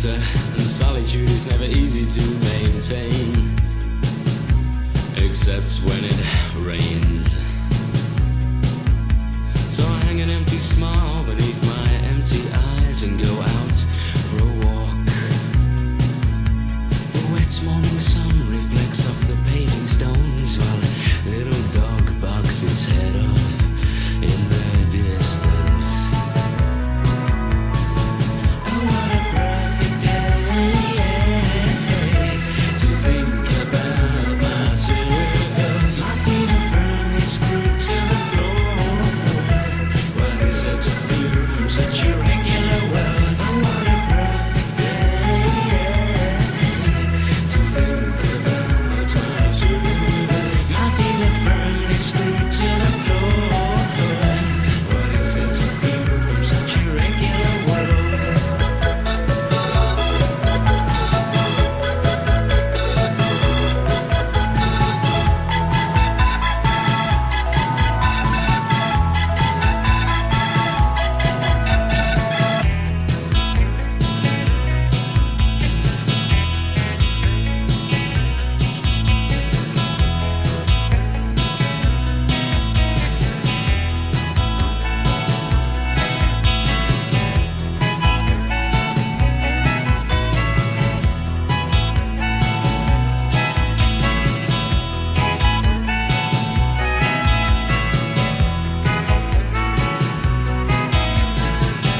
and solitude is never easy to maintain, except when it rains. So I hang an empty smile beneath my empty eyes and go out for a walk. The wet morning sun reflects off the paving stones while a little dog barks its head off in the distance. Oh, what a perfect day to think about myself. My feet are firmly screwed to the floor. Well, is that a fear from such a regular world? Oh, what a perfect day to think about myself. My feet are firmly screwed to the floor. What is that a fear from such a regular world?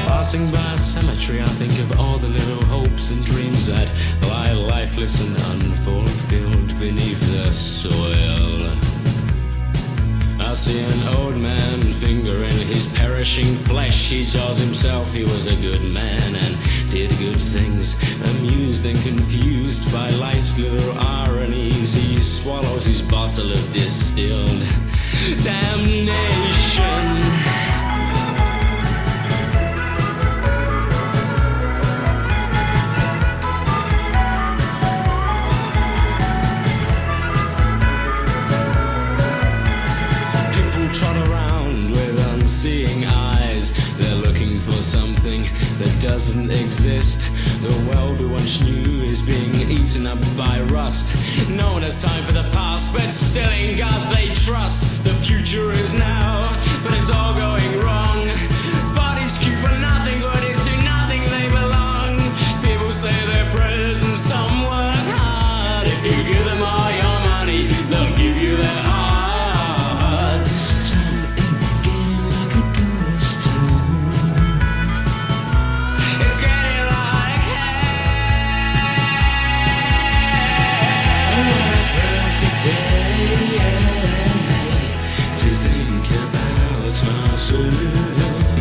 Passing by a cemetery, I think of all the little hopes and dreams that lie lifeless and unfulfilled beneath the soil. I see an old man fingering his perishing flesh. He tells himself he was a good man and did good things. Amused and confused by life's little ironies, he swallows his bottle of distilled damnation. Trot around with unseeing eyes. They're looking for something that doesn't exist. The world we once knew is being eaten up by rust. No one has time for the past, but still in God they trust. The future is now, but it's all going wrong. Bodies queue for nothing, but it's to nothing they belong. People say their prayers and some work hard. If you give them all your money, they'll give you their heart. To think about myself.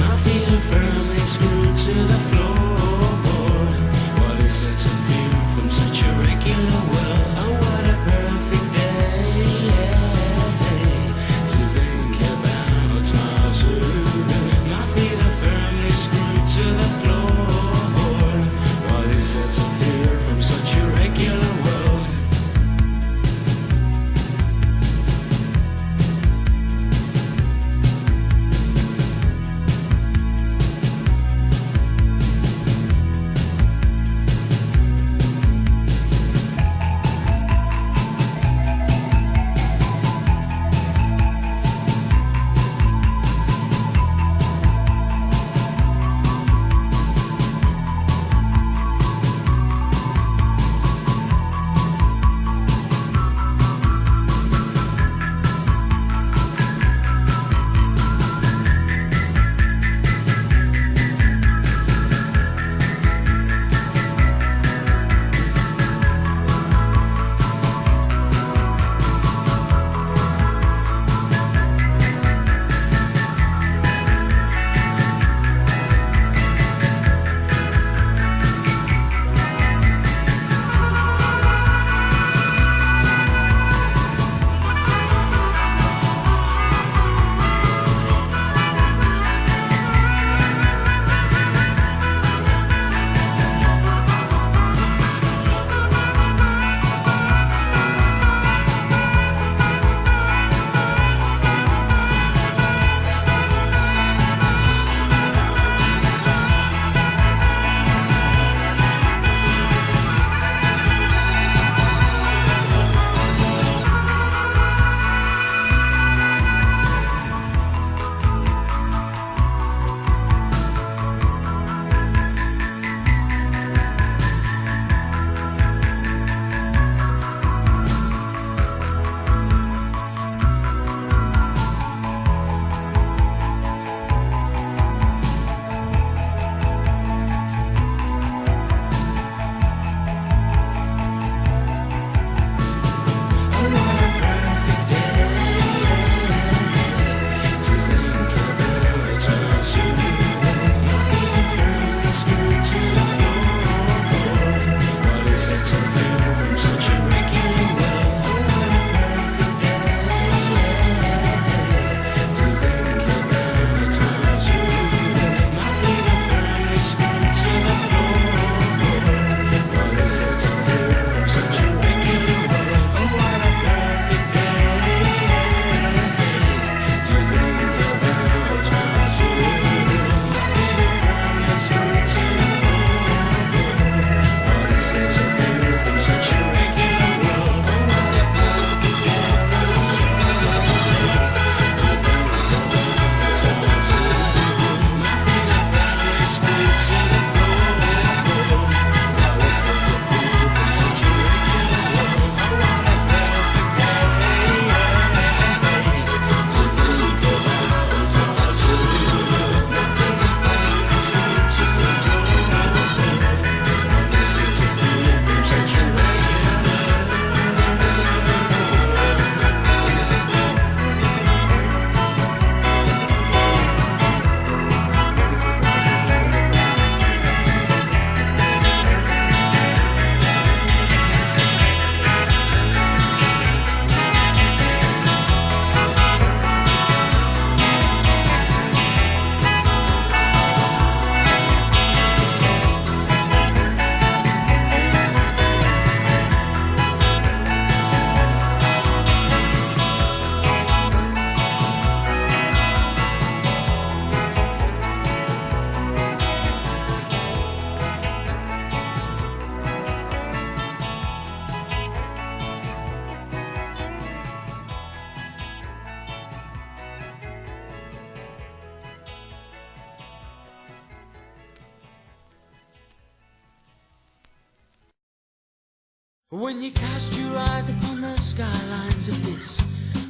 When you cast your eyes upon the skylines of this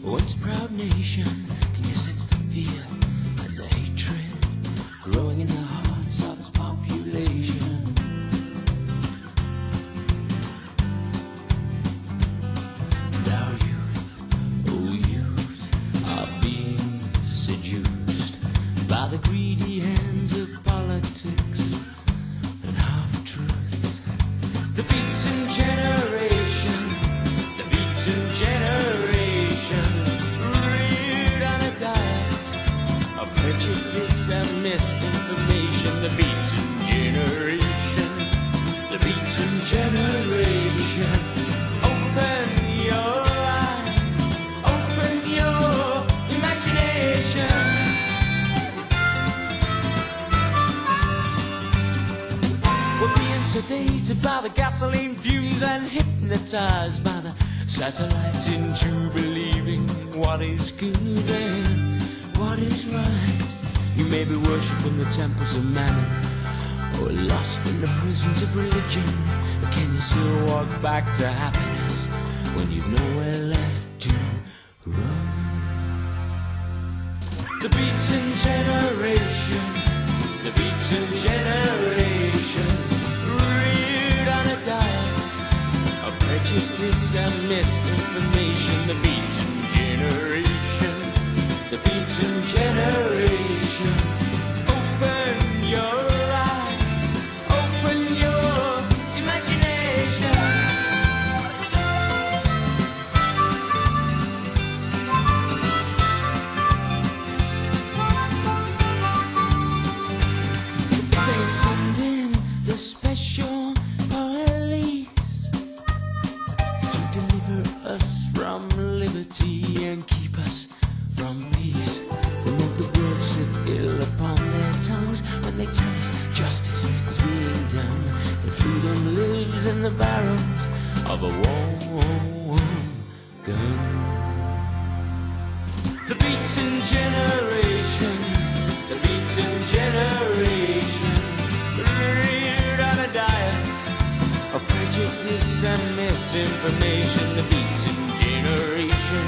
once proud nation, can you sense the fear and the hatred growing in the hearts of its population? And our youth, oh youth, are being seduced by the greedy hands of politics and half-truths. The beaten generation, reared on a diet of prejudice and misinformation. The beaten generation, open your eyes, open your imagination. We're being sedated by the gasoline fumes and hypnotized by the satellites into believing what is good and what is right. You may be worshipping the temples of mammon or lost in the prisons of religion, but can you still walk back to happiness when you've nowhere left to run? The beaten generation, reared on a diet of prejudice and misinformation. The beaten generation, open your eyes, open your imagination. They send in the special police to deliver us from liberty and keep us from peace. Remove the words sit ill upon their tongues when they tell us justice is being done. That freedom lives in the barrels of a war gun. The beaten generation, reared on a diet of prejudice and misinformation. The beaten generation,